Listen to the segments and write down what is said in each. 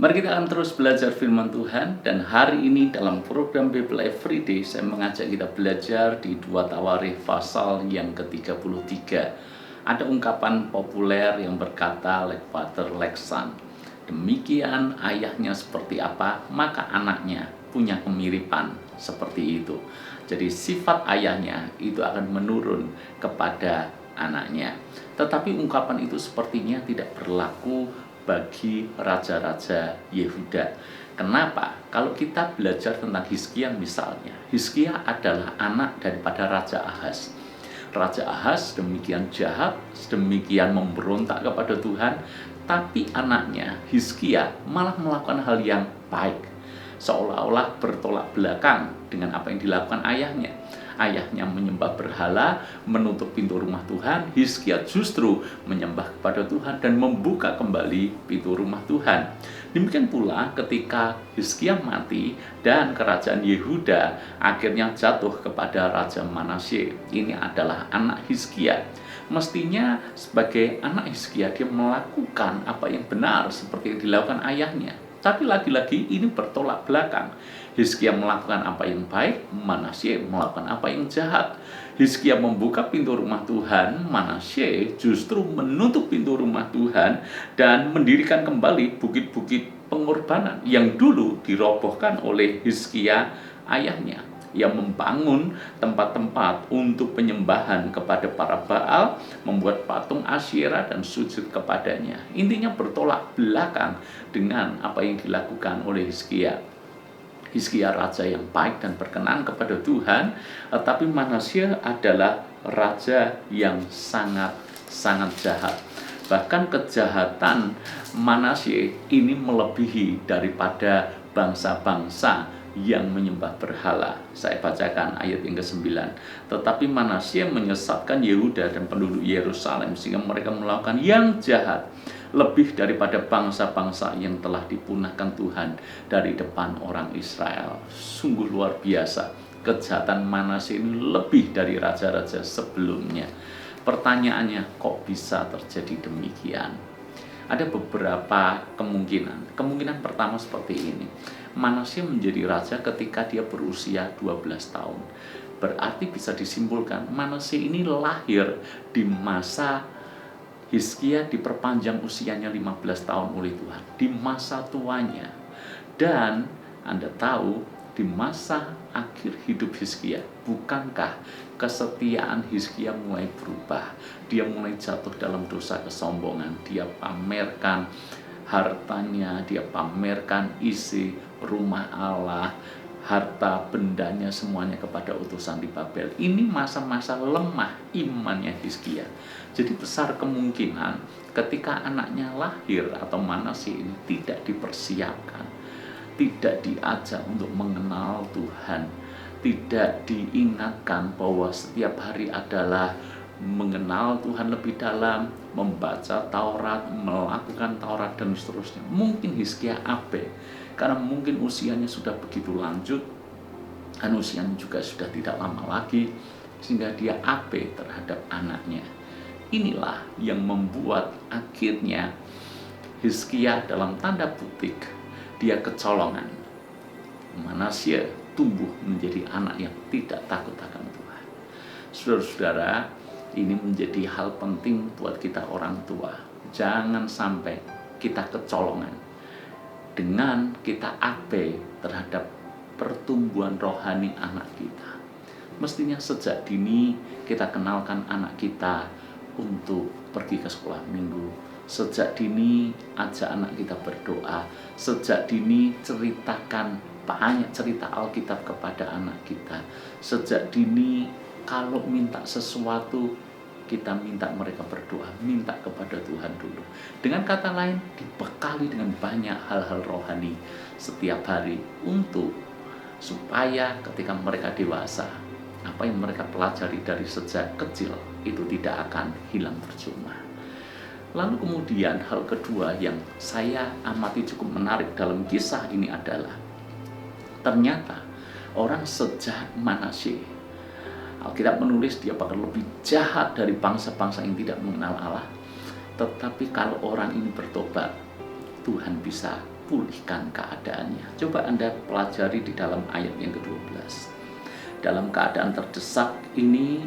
Mari kita akan terus belajar firman Tuhan, dan hari ini dalam program Bible Everyday saya mengajak kita belajar di 2 Tawarikh pasal yang ke-33. Ada ungkapan populer yang berkata like father like son. Demikian ayahnya seperti apa, maka anaknya punya kemiripan seperti itu. Jadi sifat ayahnya itu akan menurun kepada anaknya. Tetapi ungkapan itu sepertinya tidak berlaku bagi raja-raja Yehuda. Kenapa? Kalau kita belajar tentang Hizkia misalnya, Hizkia adalah anak daripada Raja Ahaz. Raja Ahaz demikian jahat, sedemikian memberontak kepada Tuhan, tapi anaknya Hizkia malah melakukan hal yang baik, seolah-olah bertolak belakang dengan apa yang dilakukan ayahnya. Ayahnya menyembah berhala, menutup pintu rumah Tuhan. Hizkia justru menyembah kepada Tuhan dan membuka kembali pintu rumah Tuhan. Demikian pula ketika Hizkia mati dan kerajaan Yehuda akhirnya jatuh kepada Raja Manasye. Ini adalah anak Hizkia. Mestinya sebagai anak Hizkia dia melakukan apa yang benar seperti yang dilakukan ayahnya. Tapi lagi-lagi ini bertolak belakang. Hizkia melakukan apa yang baik, Manasye melakukan apa yang jahat. Hizkia membuka pintu rumah Tuhan, Manasye justru menutup pintu rumah Tuhan dan mendirikan kembali bukit-bukit pengorbanan yang dulu dirobohkan oleh Hizkia ayahnya, yang membangun tempat-tempat untuk penyembahan kepada para Baal, membuat patung Asyera dan sujud kepadanya. Intinya bertolak belakang dengan apa yang dilakukan oleh Hizkia. Hizkia raja yang baik dan berkenan kepada Tuhan, tetapi Manasye adalah raja yang sangat jahat. Bahkan kejahatan Manasye ini melebihi daripada bangsa-bangsa yang menyembah berhala. Saya bacakan ayat yang ke-9. Tetapi Manasye menyesatkan Yehuda dan penduduk Yerusalem sehingga mereka melakukan yang jahat lebih daripada bangsa-bangsa yang telah dipunahkan Tuhan dari depan orang Israel. Sungguh luar biasa. Kejahatan Manasye ini lebih dari raja-raja sebelumnya. Pertanyaannya, kok bisa terjadi demikian? Ada beberapa kemungkinan. Kemungkinan pertama seperti ini. Manasye menjadi raja ketika dia berusia 12 tahun. Berarti bisa disimpulkan Manasye ini lahir di masa Hizkia diperpanjang usianya 15 tahun oleh Tuhan, di masa tuanya. Dan Anda tahu, di masa akhir hidup Hizkia, bukankah kesetiaan Hizkia mulai berubah? Dia mulai jatuh dalam dosa kesombongan. Dia pamerkan hartanya, dia pamerkan isi rumah Allah, harta bendanya semuanya kepada utusan di Babel. Ini masa-masa lemah imannya Hizkia. Jadi besar kemungkinan ketika anaknya lahir atau Manasye ini tidak dipersiapkan, tidak diajak untuk mengenal Tuhan, tidak diingatkan bahwa setiap hari adalah mengenal Tuhan lebih dalam, membaca Taurat, melakukan Taurat dan seterusnya. Mungkin Hizkia abe, karena mungkin usianya sudah begitu lanjut dan usianya juga sudah tidak lama lagi, sehingga dia abe terhadap anaknya. Inilah yang membuat akhirnya Hizkia dalam tanda petik dia kecolongan. Manasye tumbuh menjadi anak yang tidak takut akan Tuhan. Saudara-saudara, ini menjadi hal penting buat kita orang tua. Jangan sampai kita kecolongan dengan kita abe terhadap pertumbuhan rohani anak kita. Mestinya sejak dini kita kenalkan anak kita untuk pergi ke sekolah minggu. Sejak dini ajak anak kita berdoa. Sejak dini ceritakan banyak cerita Alkitab kepada anak kita. Sejak dini kalau minta sesuatu, kita minta mereka berdoa, minta kepada Tuhan dulu. Dengan kata lain, dibekali dengan banyak hal-hal rohani setiap hari untuk supaya ketika mereka dewasa, apa yang mereka pelajari dari sejak kecil itu tidak akan hilang percuma. Lalu kemudian hal kedua yang saya amati cukup menarik dalam kisah ini adalah ternyata orang sejahat Manasye, Alkitab menulis dia bakal lebih jahat dari bangsa-bangsa yang tidak mengenal Allah. Tetapi kalau orang ini bertobat, Tuhan bisa pulihkan keadaannya. Coba Anda pelajari di dalam ayat yang ke-12. Dalam keadaan terdesak ini,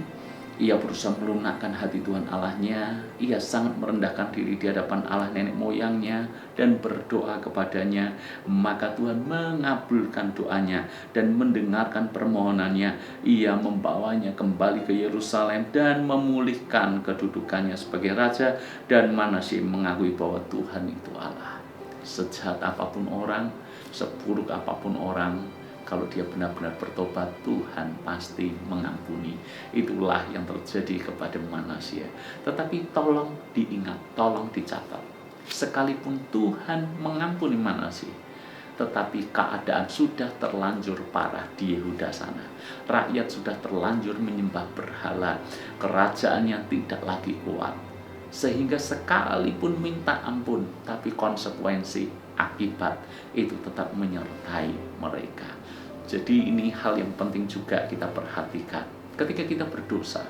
ia berusaha melunakkan hati Tuhan Allahnya. Ia sangat merendahkan diri di hadapan Allah nenek moyangnya dan berdoa kepadanya. Maka Tuhan mengabulkan doanya dan mendengarkan permohonannya. Ia membawanya kembali ke Yerusalem dan memulihkan kedudukannya sebagai raja. Dan Manasye mengakui bahwa Tuhan itu Allah. Sejahat apapun orang, seburuk apapun orang, kalau dia benar-benar bertobat, Tuhan pasti mengampuni. Itulah yang terjadi kepada Manasye. Tetapi tolong diingat, tolong dicatat. Sekalipun Tuhan mengampuni Manasye, tetapi keadaan sudah terlanjur parah di Yehuda sana. Rakyat sudah terlanjur menyembah berhala. Kerajaannya tidak lagi kuat. Sehingga sekalipun minta ampun, tapi konsekuensi akibat itu tetap menyertai mereka. Jadi ini hal yang penting juga kita perhatikan. Ketika kita berdosa,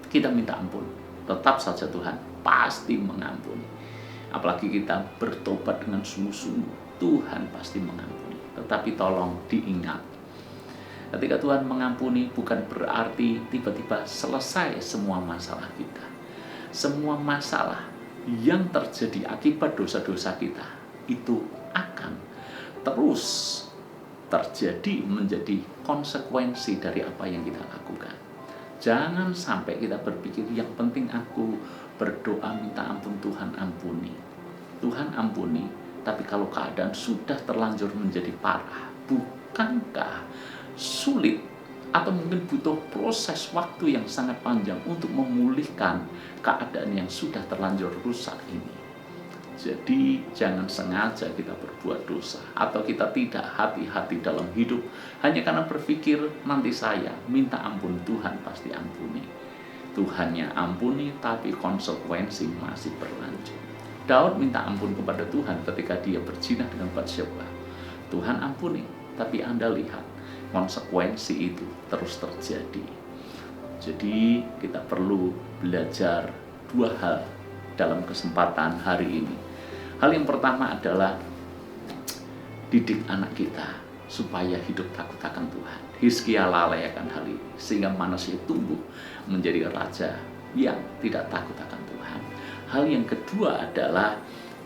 kita minta ampun, tetap saja Tuhan pasti mengampuni. Apalagi kita bertobat dengan sungguh-sungguh, Tuhan pasti mengampuni. Tetapi tolong diingat, ketika Tuhan mengampuni bukan berarti tiba-tiba selesai semua masalah kita. Semua masalah yang terjadi akibat dosa-dosa kita itu akan terus terjadi menjadi konsekuensi dari apa yang kita lakukan. Jangan sampai kita berpikir yang penting aku berdoa minta ampun, Tuhan ampuni. Tuhan ampuni, tapi kalau keadaan sudah terlanjur menjadi parah, bukankah sulit atau mungkin butuh proses waktu yang sangat panjang untuk memulihkan keadaan yang sudah terlanjur rusak ini? Jadi jangan sengaja kita berbuat dosa atau kita tidak hati-hati dalam hidup hanya karena berpikir nanti saya minta ampun, Tuhan pasti ampuni. Tuhannya ampuni, tapi konsekuensi masih berlanjut. Daud minta ampun kepada Tuhan ketika dia berzina dengan Batsyeba. Tuhan ampuni, tapi Anda lihat konsekuensi itu terus terjadi. Jadi kita perlu belajar dua hal dalam kesempatan hari ini. Hal yang pertama adalah didik anak kita supaya hidup takut akan Tuhan. Hizkia lalai akan hal ini sehingga Manasye tumbuh menjadi raja yang tidak takut akan Tuhan. Hal yang kedua adalah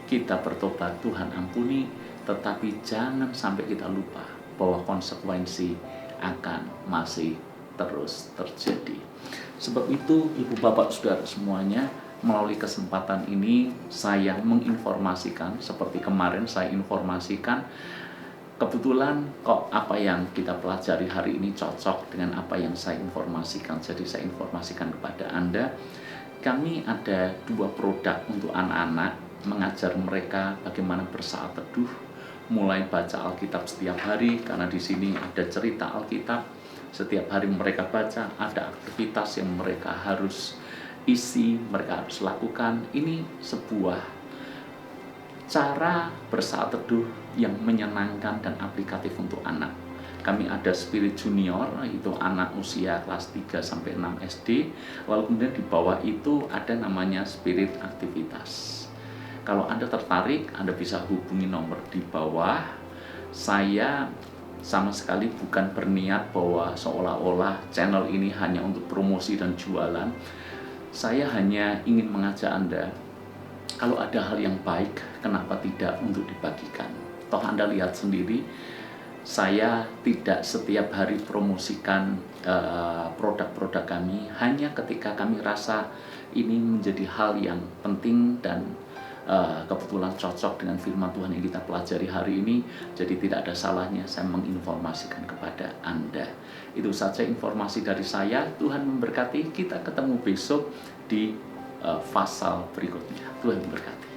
kita bertobat, Tuhan ampuni, tetapi jangan sampai kita lupa bahwa konsekuensi akan masih terus terjadi. Sebab itu, Ibu Bapak Saudara semuanya, melalui kesempatan ini saya menginformasikan, seperti kemarin saya informasikan, kebetulan kok apa yang kita pelajari hari ini cocok dengan apa yang saya informasikan. Jadi saya informasikan kepada Anda, kami ada 2 produk untuk anak-anak, mengajar mereka bagaimana bersaat teduh, mulai baca Alkitab setiap hari, karena di sini ada cerita Alkitab. Setiap hari mereka baca, ada aktivitas yang mereka harus isi, mereka harus lakukan. Ini sebuah cara bersaat teduh yang menyenangkan dan aplikatif untuk anak. Kami ada Spirit Junior, itu anak usia kelas 3 sampai 6 SD. Lalu kemudian di bawah itu ada namanya Spirit Aktivitas. Kalau Anda tertarik, Anda bisa hubungi nomor di bawah. Saya sama sekali bukan berniat bahwa seolah-olah channel ini hanya untuk promosi dan jualan. Saya hanya ingin mengajak Anda, kalau ada hal yang baik, kenapa tidak untuk dibagikan? Toh Anda lihat sendiri, saya tidak setiap hari promosikan produk-produk kami, hanya ketika kami rasa ini menjadi hal yang penting dan kebetulan cocok dengan firman Tuhan yang kita pelajari hari ini. Jadi tidak ada salahnya saya menginformasikan kepada Anda. Itu saja informasi dari saya. Tuhan memberkati. Kita ketemu besok di pasal berikutnya. Tuhan memberkati.